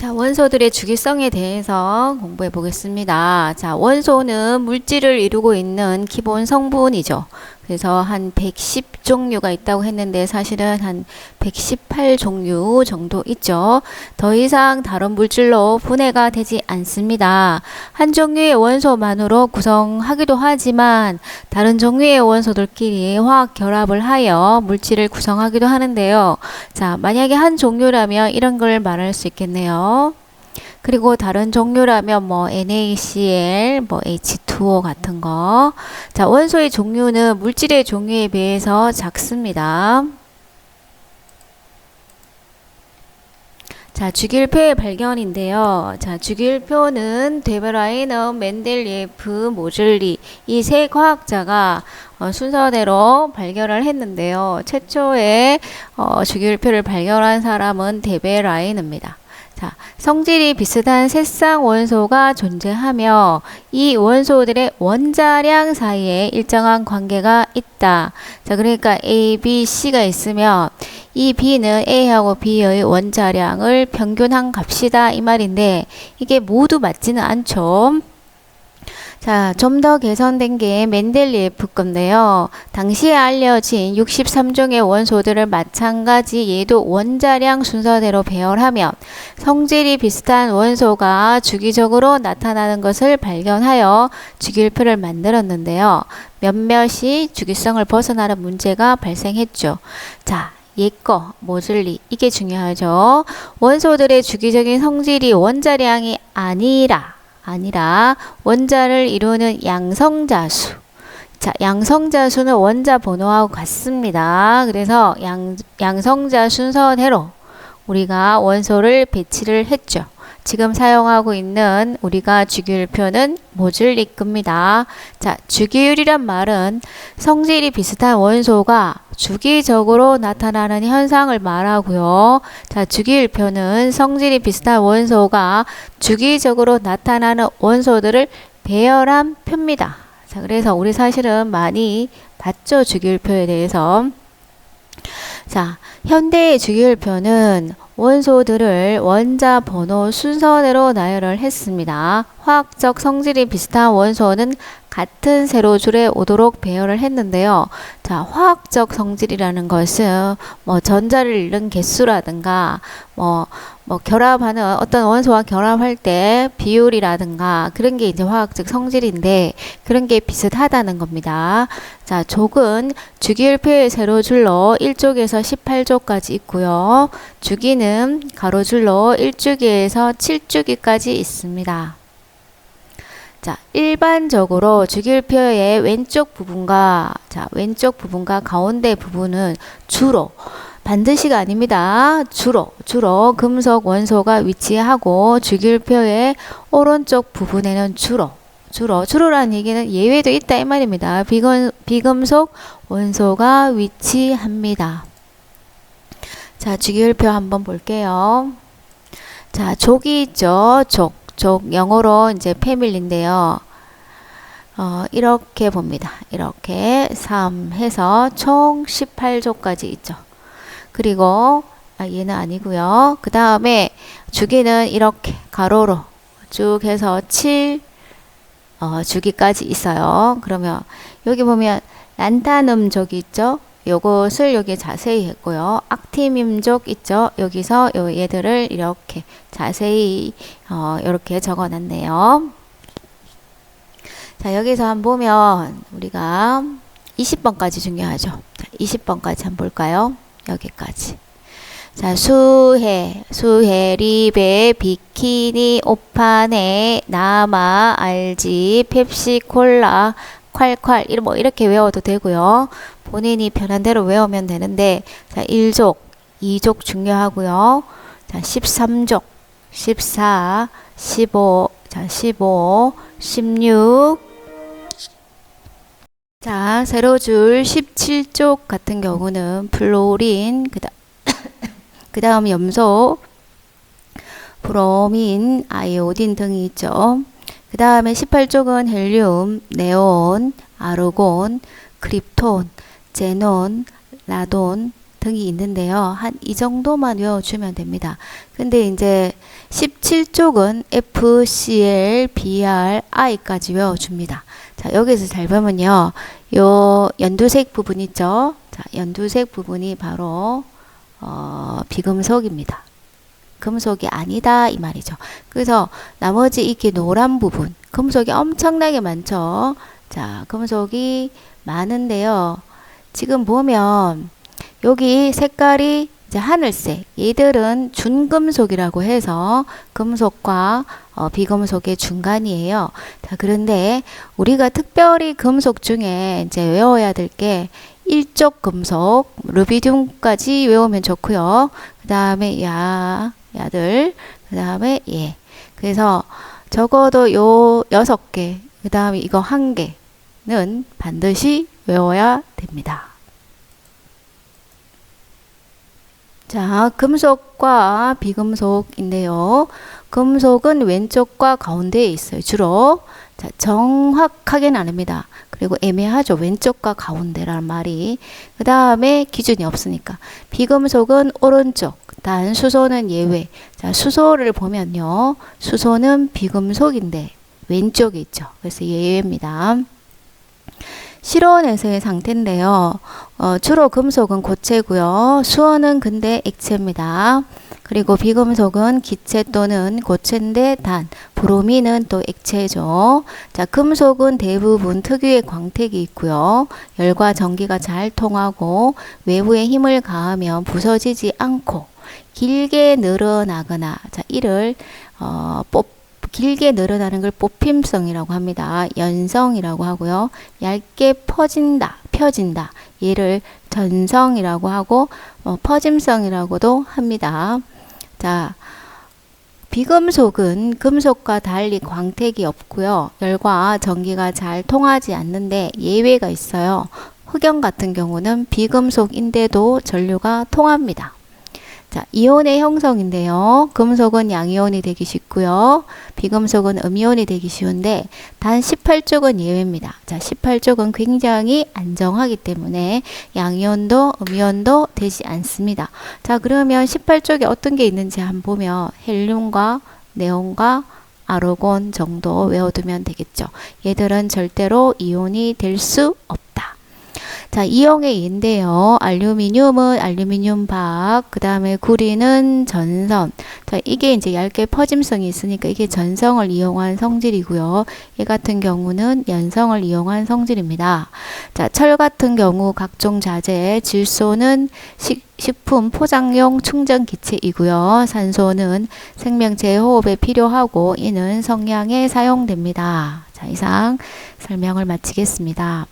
자, 원소들의 주기성에 대해서 공부해 보겠습니다. 자, 원소는 물질을 이루고 있는 기본 성분이죠. 그래서 한 110종류가 있다고 했는데 사실은 한 118종류 정도 있죠. 더 이상 다른 물질로 분해가 되지 않습니다. 한 종류의 원소만으로 구성하기도 하지만 다른 종류의 원소들끼리 화학 결합을 하여 물질을 구성하기도 하는데요. 자, 만약에 한 종류라면 이런 걸 말할 수 있겠네요. 그리고 다른 종류라면 뭐 NaCl, 뭐 H2O 같은 거. 자, 원소의 종류는 물질의 종류에 비해서 작습니다. 자, 주기율표의 발견인데요. 자, 주기율표는 데베라이너, 멘델리에프, 모즐리 이 세 과학자가 순서대로 발견을 했는데요. 최초의 주기율표를 발견한 사람은 데베라이너입니다. 자, 성질이 비슷한 세쌍 원소가 존재하며 이 원소들의 원자량 사이에 일정한 관계가 있다. 자, 그러니까 A, B, C가 있으면 이 B는 A하고 B의 원자량을 평균한 값이다 이 말인데 이게 모두 맞지는 않죠. 자, 좀 더 개선된 게 멘델리에프 건데요. 당시에 알려진 63종의 원소들을 마찬가지 얘도 원자량 순서대로 배열하면 성질이 비슷한 원소가 주기적으로 나타나는 것을 발견하여 주기율표를 만들었는데요. 몇몇이 주기성을 벗어나는 문제가 발생했죠. 자, 얘거 모즐리 이게 중요하죠. 원소들의 주기적인 성질이 원자량이 아니라 원자를 이루는 양성자수. 자, 양성자수는 원자 번호하고 같습니다. 그래서 양성자 순서대로 우리가 원소를 배치를 했죠. 지금 사용하고 있는 우리가 주기율표는 모즐리 겁니다. 자, 주기율이란 말은 성질이 비슷한 원소가 주기적으로 나타나는 현상을 말하고요. 자, 주기율표는 성질이 비슷한 원소가 주기적으로 나타나는 원소들을 배열한 표입니다. 자, 그래서 우리 사실은 많이 봤죠, 주기율표에 대해서. 자, 현대의 주기율표는 원소들을 원자 번호 순서대로 나열을 했습니다. 화학적 성질이 비슷한 원소는 같은 세로줄에 오도록 배열을 했는데요. 자, 화학적 성질이라는 것은 뭐 전자를 잃는 개수라든가 뭐 결합하는 어떤 원소와 결합할 때 비율이라든가 그런 게 이제 화학적 성질인데 그런 게 비슷하다는 겁니다. 자, 족은 주기율표의 세로줄로 1쪽에서 18쪽까지 있고요. 주기는 가로줄로 1주기에서 7주기까지 있습니다. 자, 일반적으로 주기율표의 왼쪽 부분과 가운데 부분은 주로 반드시가 아닙니다. 주로 금속 원소가 위치하고 주기율표의 오른쪽 부분에는 주로라는 얘기는 예외도 있다 이 말입니다. 비금속 원소가 위치합니다. 자, 주기율표 한번 볼게요. 자, 족이 있죠. 족 영어로 이제 패밀리인데요. 이렇게 봅니다. 이렇게 3 해서 총 18족까지 있죠. 그리고 얘는 아니고요. 그 다음에 주기는 이렇게 가로로 쭉 해서 7 주기까지 있어요. 그러면 여기 보면 란타눔족이 있죠. 요것을 여기 자세히 했고요. 악티뮴족 있죠. 여기서 얘들을 이렇게 자세히 이렇게 적어 놨네요. 자, 여기서 한번 보면 우리가 20번까지 중요하죠. 자, 20번까지 한번 볼까요? 여기까지. 자, 수해, 리베, 비키니, 오파네, 나마, 알지, 펩시, 콜라, 콸콸 이렇게 외워도 되고요. 본인이 편한 대로 외우면 되는데 자, 1족, 2족 중요하고요. 자, 13족, 14, 15, 자, 15, 16. 자, 세로줄 17족 같은 경우는 플로린, 그 다음 염소, 브로민, 아이오딘 등이 있죠. 그 다음에 18쪽은 헬륨, 네온, 아르곤, 크립톤, 제논, 라돈 등이 있는데요. 한 이 정도만 외워주면 됩니다. 근데 이제 17쪽은 FCl, BR, I까지 외워줍니다. 자, 여기서 잘 보면요. 요 연두색 부분 있죠? 자, 연두색 부분이 바로 비금속입니다. 금속이 아니다 이 말이죠. 그래서 나머지 이렇게 노란 부분, 금속이 엄청나게 많죠. 자, 금속이 많은데요. 지금 보면 여기 색깔이 이제 하늘색, 얘들은 준금속이라고 해서 금속과 비금속의 중간이에요. 자, 그런데 우리가 특별히 금속 중에 이제 외워야 될 게 일족 금속, 루비듐까지 외우면 좋고요. 그 다음에 야들, 그 다음에 예. 그래서 적어도 요 6개, 그 다음에 이거 1개는 반드시 외워야 됩니다. 자, 금속과 비금속인데요. 금속은 왼쪽과 가운데에 있어요. 주로. 자, 정확하게는 아닙니다. 그리고 애매하죠. 왼쪽과 가운데라는 말이. 그 다음에 기준이 없으니까. 비금속은 오른쪽. 단 수소는 예외. 자, 수소를 보면요. 수소는 비금속인데 왼쪽에 있죠. 그래서 예외입니다. 실온에서의 상태인데요. 주로 금속은 고체고요. 수소는 근데 액체입니다. 그리고 비금속은 기체 또는 고체인데 단, 브로민은 또 액체죠. 자, 금속은 대부분 특유의 광택이 있고요. 열과 전기가 잘 통하고 외부에 힘을 가하면 부서지지 않고 길게 늘어나거나, 자, 이를 길게 늘어나는 걸 뽑힘성이라고 합니다. 연성이라고 하고요. 얇게 퍼진다, 펴진다. 얘를 전성이라고 하고 퍼짐성이라고도 합니다. 자, 비금속은 금속과 달리 광택이 없고요. 열과 전기가 잘 통하지 않는데 예외가 있어요. 흑연 같은 경우는 비금속인데도 전류가 통합니다. 자, 이온의 형성인데요. 금속은 양이온이 되기 쉽고요. 비금속은 음이온이 되기 쉬운데 단 18쪽은 예외입니다. 자, 18쪽은 굉장히 안정하기 때문에 양이온도 음이온도 되지 않습니다. 자, 그러면 18쪽에 어떤 게 있는지 한번 보면 헬륨과 네온과 아르곤 정도 외워두면 되겠죠. 얘들은 절대로 이온이 될 수 없다. 자, 이용의 인데요. 알루미늄은 알루미늄 박, 그 다음에 구리는 전선. 자, 이게 이제 얇게 퍼짐성이 있으니까 이게 전성을 이용한 성질이고요. 얘 같은 경우는 연성을 이용한 성질입니다. 자, 철 같은 경우 각종 자재, 질소는 식품 포장용 충전 기체이고요. 산소는 생명체 호흡에 필요하고 이는 성냥에 사용됩니다. 자, 이상 설명을 마치겠습니다.